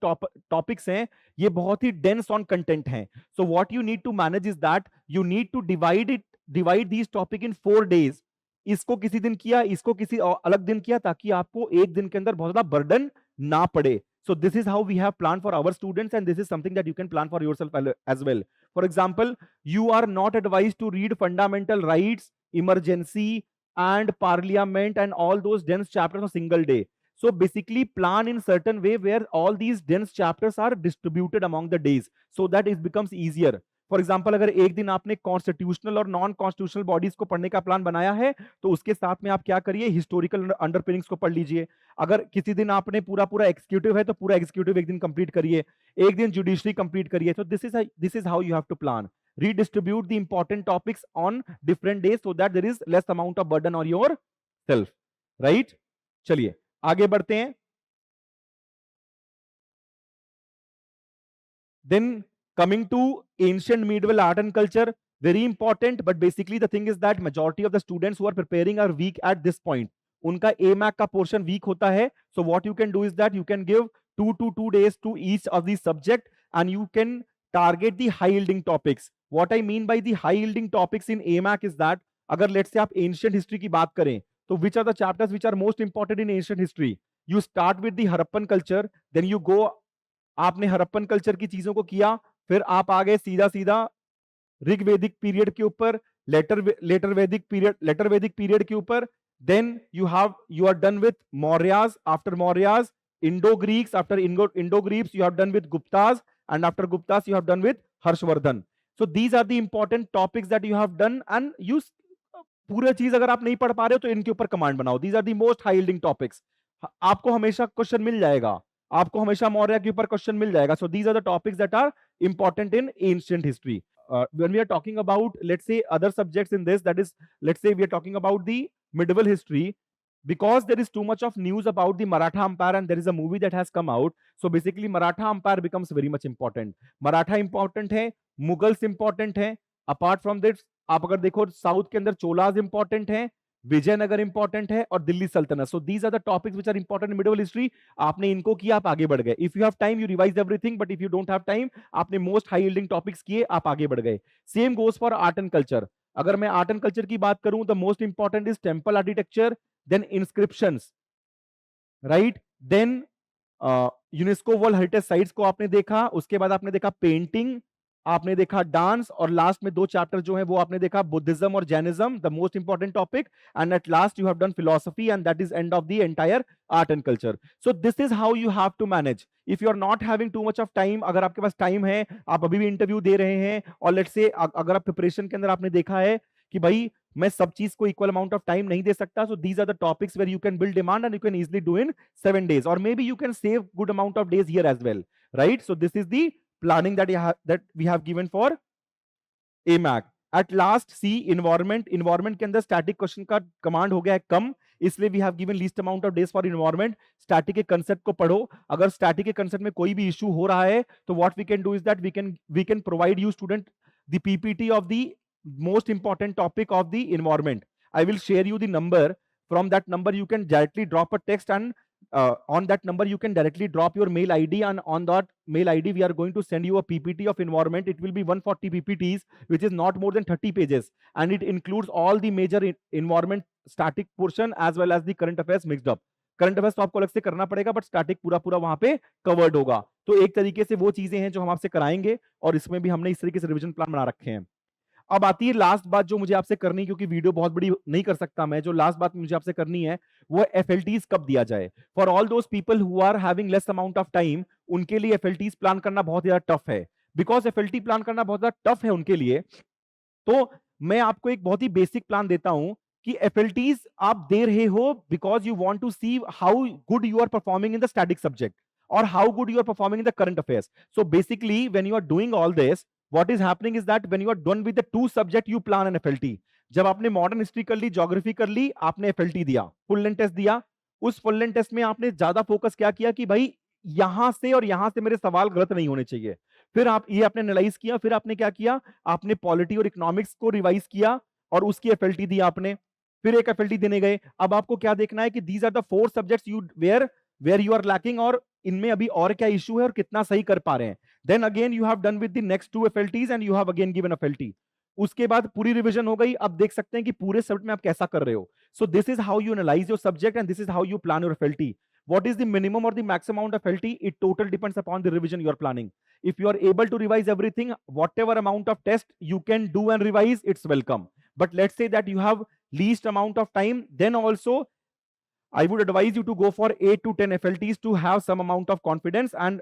टॉपिक्स हैं, ये बहुत ही डेंस ऑन कंटेंट हैं। So what you need to manage is that you need to divide these topic in 4 days। इसको किसी दिन किया, इसको किसी अलग दिन किया, ताकि आपको एक दिन के अंदर बहुत ज्यादा बर्डन ना पड़े। So this is how we have planned for our students, and this is something that you can plan for yourself as well. For example, you are not advised to read fundamental rights, emergency, and parliament and all those dense chapters on a single day. So basically plan in certain way where all these dense chapters are distributed among the days, so that it becomes easier. For example अगर एक दिन आपने constitutional और non constitutional bodies को पढ़ने का plan बनाया है, तो उसके साथ में आप क्या करिए, हिस्टोरिकल अंडरपिनिंग्स को पढ़ लीजिए। अगर किसी दिन आपने पूरा एग्जीक्यूटिव है, तो पूरा एग्जीक्यूटिव एक दिन कंप्लीट करिए, एक दिन जुडिशरी कंप्लीट करिए। तो this is how you have to plan. Redistribute the important topics on different days so that there is less amount of burden on yourself, right? चलिए आगे बढ़ते हैं। Then coming to ancient medieval art and culture, very important, but basically the thing is that majority of the students who are preparing are weak at this point. उनका AMAC का portion weak होता है। So what you can do is that you can give 2 days to each of the subject, and you can target the high yielding topics. What I mean by the high yielding topics in AMAC is that अगर let's say आप ancient history की बात करें, तो which are the chapters which are most important in ancient history? You start with the Harappan culture, then you go आपने Harappan culture की चीजों को किया, फिर आप आ गए सीधा सीधा ऋग्वेदिक पीरियड के ऊपर, लेटर वैदिक पीरियड के ऊपर, then you are done with Mauryas, after Mauryas Indo Greeks, after Indo Greeks you have done with Guptas, and after Guptas you have done with Harshavardhan. So these are the important topics that you have done, and you पूरा चीज अगर आप नहीं पढ़ पा रहे हो तो इनके ऊपर कमांड बनाओ. These are the most high yielding topics. आपको हमेशा क्वेश्चन मिल जाएगा, आपको हमेशा मौर्य के ऊपर क्वेश्चन मिल जाएगा. So these are the topics that are important in ancient history. When we are talking about, let's say, other subjects in this, that is, let's say we are talking about the medieval history, because there is too much of news about the Maratha Empire and there is a movie that has come out, so basically Maratha Empire becomes very much important. Maratha important है, Mughals important है, apart from this आप अगर देखो south के अंदर Cholas important है, Vijayanagar important है और दिल्ली सल्तनत. So these are the topics which are important in medieval history. आपने इनको किया, आप आगे बढ़ गए. If you have time you revise everything, but if you don't have time, आपने मोस्ट हाई यील्डिंग टॉपिक्स किए, आप आगे बढ़ गए. Same goes for art and culture. अगर मैं आर्ट एंड कल्चर की बात करूं, the most important is temple architecture, then inscriptions, right, then UNESCO world heritage sites को आपने देखा, उसके बाद आपने देखा पेंटिंग, आपने देखा डांस, और लास्ट में 2 चैप्टर जो है वो आपने देखा बुद्धिज्म और Jainism, the most important topic, and at last you have done philosophy, and that is end of the entire art and culture. So this is how you have to manage. If you are not having too much of time, अगर आपके पास time है, आप अभी भी interview दे रहे हैं, और let's say अगर आप प्रिपरेशन के अंदर आपने देखा है कि भाई मैं सब चीज को इक्वल अमाउंट ऑफ टाइम नहीं दे सकता, so these are the topics where you can build demand and you can easily do in 7 days, or maybe you can save good amount of days here as well, right? So this is the planning that we have given for AMAC. At last see environment के अंदर static question का command हो गया है कम, इसलिए we have given least amount of days for environment. static के concept को पढ़ो. अगर static के concept में कोई भी issue हो रहा है तो what we can do is that we can provide you student the PPT of the most important topic of the environment. I will share you the number. From that number you can directly drop a text, and on that number you can directly drop your mail ID, and on that mail ID we are going to send you a PPT of environment. It will be 140 PPTs, which is not more than 30 pages, and it includes all the major environment static portion as well as the current affairs mixed up. Current affairs तो आपको अलग से करना पड़ेगा, but static पूरा पूरा वहां पे कवर्ड होगा. तो एक तरीके से वो चीजें हैं जो हम आपसे कराएंगे, और इसमें भी हमने इस तरीके से रिवीजन प्लान बना रखे हैं. अब आती है लास्ट बात जो मुझे आपसे करनी, क्योंकि वीडियो बहुत बड़ी नहीं कर सकता मैं, जो लास्ट बात मुझे आपसे करनी है वो FLTs कब दिया जाए. For all those people who are having less amount of time, उनके लिए FLTs प्लान करना बहुत ज्यादा टफ है. बिकॉज FLT प्लान करना बहुत ज्यादा टफ है उनके लिए, तो मैं आपको एक बहुत ही बेसिक प्लान देता हूं कि FLTs आप दे रहे हो because you want to see how good you are performing in the static subject, और how good you are performing in the current affairs. So basically when you are doing all this, what is happening is that when you are done with the 2 subject you plan an FLT. जब आपने modern history कर ली, geography कर ली, आपने FLT दिया, full length test दिया. उस full length test में आपने ज्यादा फोकस क्या किया कि भाई यहां से और यहां से मेरे सवाल गलत नहीं होने चाहिए. फिर आप ये आपने एनालाइज किया, फिर आपने क्या किया, आपने पॉलिटी और इकोनॉमिक्स को रिवाइज किया और उसकी FLT दी आपने, फिर एक FLT देने गए. अब आपको क्या देखना है कि these are the 4 subjects you where you are lacking, और इनमें अभी और क्या इशू है और कितना सही कर पा रहे हैं. Then again you have done with the next 2 FLTs and you have again given FLT. उसके बाद पूरी रिवीजन हो गई. अब देख सकते हैं कि पूरे सब्जेक्ट में आप कैसा कर रहे हो. So this is how you analyse your subject and this is how you plan your FLT. What is the minimum or the maximum amount of FLT? It total depends upon the revision you are planning. If you are able to revise everything, whatever amount of test you can do and revise, it's welcome. But let's say that you have least amount of time, then also I would advise you to go for 8 to 10 FLTs to have some amount of confidence, and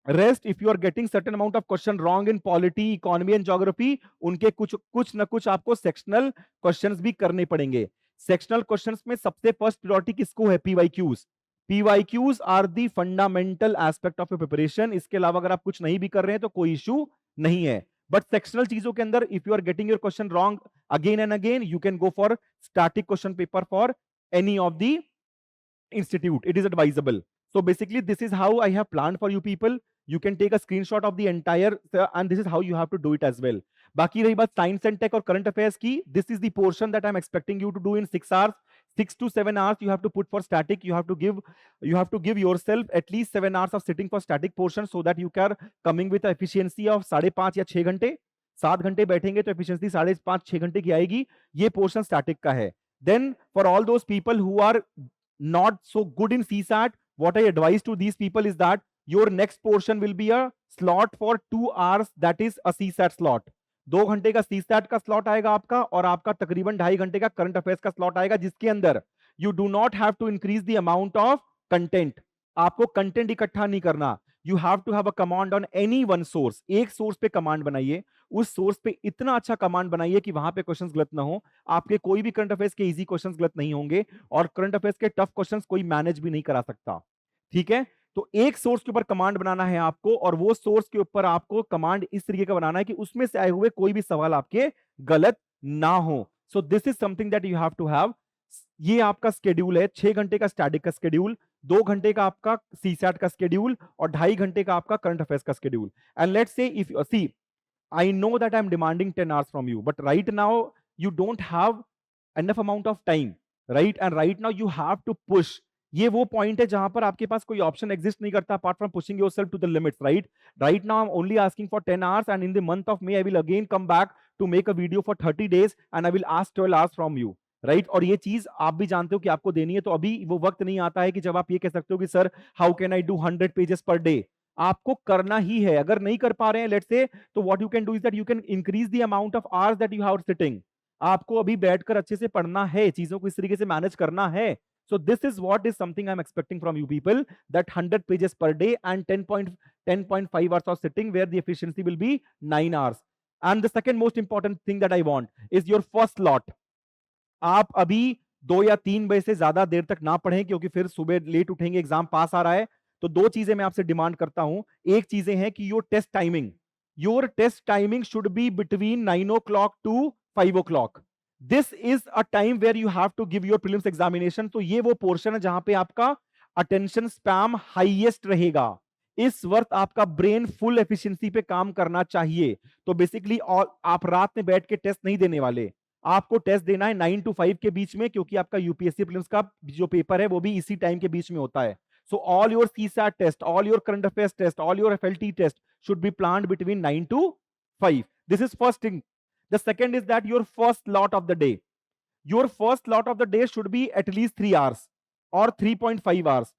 rest if you are getting certain amount of question wrong in polity, economy and geography, उनके कुछ ना कुछ आपको sectional questions भी करने पड़ेंगे. Sectional questions में सबसे first priority किसको है? PYQs. PYQs are the fundamental aspect of your preparation. इसके अलावा अगर आप कुछ नहीं भी कर रहे हैं तो कोई issue नहीं है. बट सेक्शनल चीजों के अंदर if you are getting your question wrong again and again, you can go for static question paper for any of the institute. It is advisable. So basically this is how I have planned for you people. You can take a screenshot of the entire and this is how you have to do it as well. बाकी रही बात science and tech और current affairs की, this is the portion that I am expecting you to do in 6 hours. 6 to 7 hours you have to put for static. You have to give yourself at least 7 hours of sitting for static portion, so that you can coming with a efficiency of 5.5 या 6 घंटे. 7 घंटे बैठेंगे तो efficiency 5.5-6 घंटे की आएगी. ये portion static का है. Then for all those people who are not so good in CSAT, what I advise to these people is that your next portion will be a slot for 2 hours, that is a CSAT slot. 2 घंटे का CSAT का slot आएगा आपका, और आपका तकरीबन 2.5 घंटे का करंट अफेयर्स का स्लॉट आएगा, जिसके अंदर you do not have to increase the amount of content. आपको कंटेंट इकट्ठा नहीं करना. You have to have a command on any one source. एक सोर्स पे कमांड बनाइए, उस सोर्स पे इतना अच्छा कमांड बनाइए कि वहां पे क्वेश्चंस गलत ना हो. आपके कोई भी करंट अफेयर्स के इजी क्वेश्चंस गलत नहीं होंगे, और करंट अफेयर्स के टफ क्वेश्चंस कोई मैनेज भी नहीं करा सकता. ठीक है, तो एक सोर्स के ऊपर कमांड बनाना है आपको, और वो सोर्स के ऊपर आपको कमांड इस तरीके का बनाना है कि उसमें से आए हुए कोई भी सवाल आपके गलत ना हो. So this is something that you have to have. ये आपका स्केड्यूल है, 6 घंटे का स्टैटिक का स्केड्यूल, 2 घंटे का आपका सीसैट का स्केड्यूल, और 2.5 घंटे का आपका करंट अफेयर्स का schedule. And let's say if see, I know that I'm demanding 10 hours from you, but right now you don't have enough amount of time, right? And right now you have to push. ये वो point है जहां पर आपके पास कोई option exist नहीं करता apart from pushing yourself to the limits, right? Right now I'm only asking for 10 hours, and in the month of May I will again come back to make a video for 30 days, and I will ask 12 hours from you, right? और ये चीज आप भी जानते हो कि आपको देनी है, तो अभी वो वक्त नहीं आता है कि जब आप ये कह सकते हो कि sir how can I do 100 pages per day. आपको करना ही है. अगर नहीं कर पा रहे हैं लेट्स से, तो what you can do is that you can increase the amount of hours that you have sitting. आपको अभी बैठकर अच्छे से पढ़ना है, चीजों को इस तरीके से मैनेज करना है. So this is what is something I'm expecting from you people, that 100 pages per day and 10.5 hours of sitting, where the efficiency will be 9 hours. And the second most important thing that I want is your first lot. आप अभी 2 या 3 बजे से ज्यादा देर तक ना पढ़ें, क्योंकि फिर सुबह लेट उठेंगे, एग्जाम पास आ रहा है. तो 2 चीजें मैं आपसे डिमांड करता हूं. एक चीजें हैं कि your test timing should be between 9 o'clock to 5 o'clock. This is a time where you have to give your prelims examination. तो ये वो पोर्शन है जहां पे आपका अटेंशन स्पैम हाईएस्ट रहेगा. इस वक्त आपका ब्रेन फुल एफिशिएंसी पे काम करना चाहिए. तो बेसिकली आप रात में बैठ के टेस्ट नहीं देने वाले. आपको टेस्ट देना है 9 to 5 के बीच में, क्योंकि आपका यूपीएससी प्रीलिम्स का जो पेपर है वो भी इसी टाइम के बीच में होता है. So all your CSAT test, all your current affairs test, all your FLT test should be planned between 9 to 5. This is first thing. The second is that your first lot of the day. Your first lot of the day should be at least 3 hours or 3.5 hours.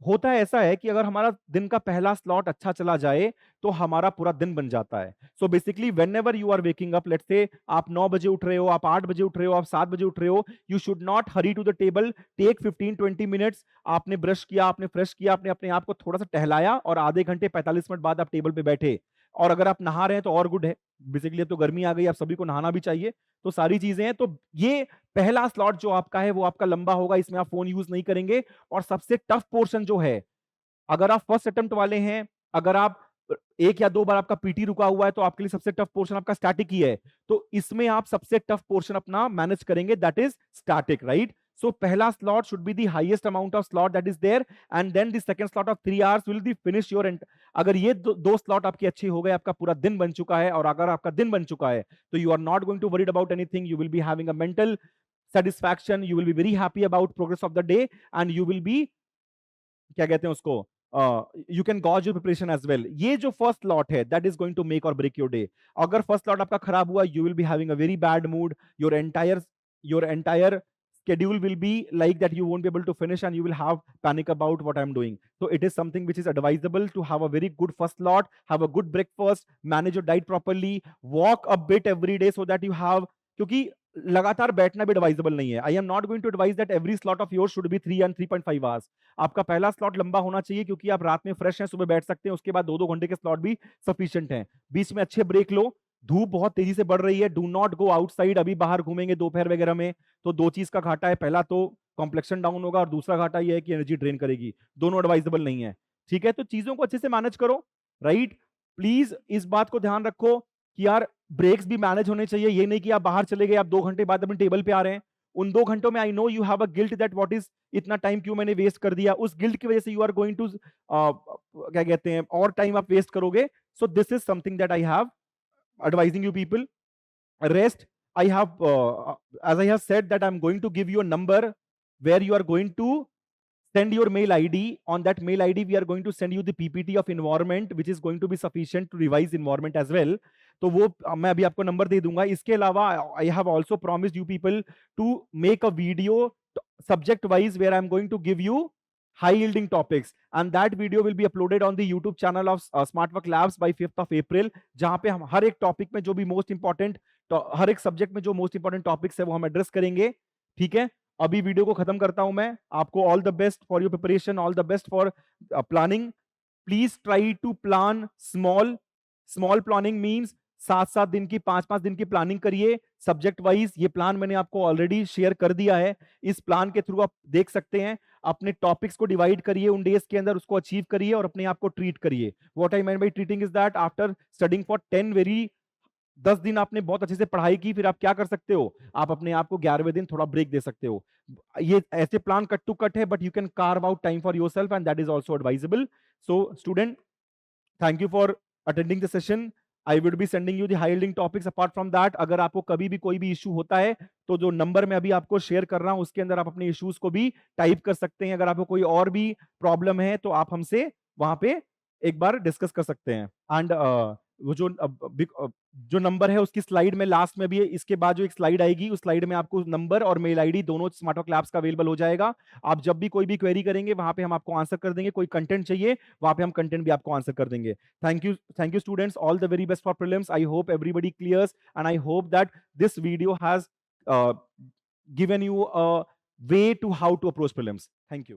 होता है ऐसा है कि अगर हमारा दिन का पहला स्लॉट अच्छा चला जाए तो हमारा पूरा दिन बन जाता है. So basically whenever you are waking up, let's say आप 9 बजे उठ रहे हो, आप 8 बजे उठ रहे हो, आप 7 बजे उठ रहे हो, you should not hurry to the table. Take 15-20 minutes. आपने ब्रश किया, आपने फ्रेश किया, आपने अपने आप को थोड़ा सा टहलाया, और आधे घंटे 45 मिनट बाद आप टेबल पे बैठे. और अगर आप नहा रहे हैं तो और गुड है. बेसिकली अब तो गर्मी आ गई, आप सभी को नहाना भी चाहिए. तो सारी चीजें हैं. तो ये पहला स्लॉट जो आपका है वो आपका लंबा होगा. इसमें आप फोन यूज नहीं करेंगे. और सबसे टफ पोर्शन जो है, अगर आप फर्स्ट अटेम्प्ट वाले हैं, अगर आप 1 या 2 बार आपका पीटी रुका हुआ है, तो आपके लिए सबसे टफ पोर्शन आपका स्टैटिक ही है. तो इसमें आप सबसे टफ पोर्शन अपना मैनेज करेंगे, that is static, right? So पहला slot should be the highest amount of slot that is there, and then the second slot of 3 hours will be finish your. अगर ये दो स्लॉट आपके अच्छे हो गए, आपका पूरा दिन बन चुका है. और अगर आपका दिन बन चुका है, तो you are not going to worried about anything. You will be having a mental satisfaction, you will be very happy about progress of the day, and you will be, क्या कहते हैं उसको, you can gauge your preparation as well. ये जो first lot है, that is going to make और break your day. अगर first lot आपका खराब हुआ, you will be having a very bad mood. your entire schedule will be like that. You won't be able to finish, and you will have panic about what I'm doing. So it is something which is advisable to have a very good first lot, have a good breakfast, manage your diet properly, walk a bit every day so that you have, क्योंकि लगातार बैठना भी advisable नहीं है. I am not going to advise that every slot of your should be 3 and 3.5 hours. आपका पहला slot लंबा होना चाहिए, क्योंकि आप रात में फ्रेश हैं, सुबह बैठ सकते हैं. उसके बाद 2-2 घंटे के स्लॉट भी सफिशिएंट हैं. बीच में अच्छे ब्रेक लो. धूप बहुत तेजी से बढ़ रही है, डू नॉट गो आउटसाइड. अभी बाहर घूमेंगे दोपहर वगैरह में, तो 2 चीज का घाटा है. पहला तो कॉम्प्लेक्शन डाउन होगा, और दूसरा घाटा यह है कि एनर्जी ड्रेन करेगी. दोनों एडवाइजेबल नहीं है. ठीक है, तो चीजों को अच्छे से मैनेज करो, राइट? प्लीज इस बात को ध्यान रखो कि यार ब्रेक्स भी मैनेज होने चाहिए. ये नहीं कि आप बाहर चले गए, आप 2 घंटे बाद अपने टेबल पे आ रहे हैं. उन 2 घंटों में I know you have a guilt that what is, इतना टाइम क्यों मैंने वेस्ट कर दिया. उस गिल्ट की वजह से यू आर गोइंग टू, क्या कहते हैं, और टाइम आप वेस्ट करोगे. सो this is something that I have advising you people. Rest, I have, as I have said, that I'm going to give you a number where you are going to send your mail ID. On that mail ID, we are going to send you the PPT of environment, which is going to be sufficient to revise environment as well. तो वो मैं अभी आपको number दे दूंगा. इसके अलावा I have also promised you people to make a video subject wise where I'm going to give you high yielding topics, and that video will be uploaded on the YouTube channel of Smart Work Labs by 5th of April, जहां पे हम हर एक topic में जो भी most important, हर एक subject में जो मोस्ट इंपॉर्टेंट टॉपिक्स है वो हम एड्रेस करेंगे। ठीक है, अभी वीडियो को खत्म करता हूं मैं। आपको all the best for your preparation, all the best for planning. Please try to plan small. Small planning means 7-7 दिन की, 5-5 दिन की प्लानिंग करिए सब्जेक्ट वाइज। ये प्लान मैंने आपको ऑलरेडी शेयर कर दिया है। इस प्लान के थ्रू आप देख सकते हैं, अपने टॉपिक्स को डिवाइड करिए उन डेज के अंदर, उसको अचीव करिए और अपने आप को ट्रीट करिए। What I mean by treating is that after studying for 10 दिन आपने बहुत अच्छे से पढ़ाई की, फिर आप क्या कर सकते हो, आप अपने आप को 11वें दिन थोड़ा ब्रेक दे सकते हो। ये ऐसे प्लान कट टू कट है, but you can carve out time for yourself and that is also advisable. So student, thank you for attending the session. I would be sending you the high yielding topics. Apart from that, अगर आपको कभी भी कोई भी issue होता है तो जो नंबर मैं अभी आपको शेयर कर रहा हूं उसके अंदर आप अपने इश्यूज को भी टाइप कर सकते हैं। अगर आपको कोई और भी प्रॉब्लम है तो आप हमसे वहां पे एक बार डिस्कस कर सकते हैं। एंड वो जो नंबर है उसकी स्लाइड में लास्ट में भी है, इसके बाद जो एक स्लाइड आएगी उस स्लाइड में आपको नंबर और मेल आईडी दोनों स्मार्ट वर्क लैब्स का अवेलेबल हो जाएगा। आप जब भी कोई भी क्वेरी करेंगे वहां पे हम आपको आंसर कर देंगे। कोई कंटेंट चाहिए वहां पे हम कंटेंट भी आपको आंसर कर देंगे। Thank you students, all the very best for prelims. I hope everybody clears and I hope that this video has given you a way to how to approach prelims. Thank you.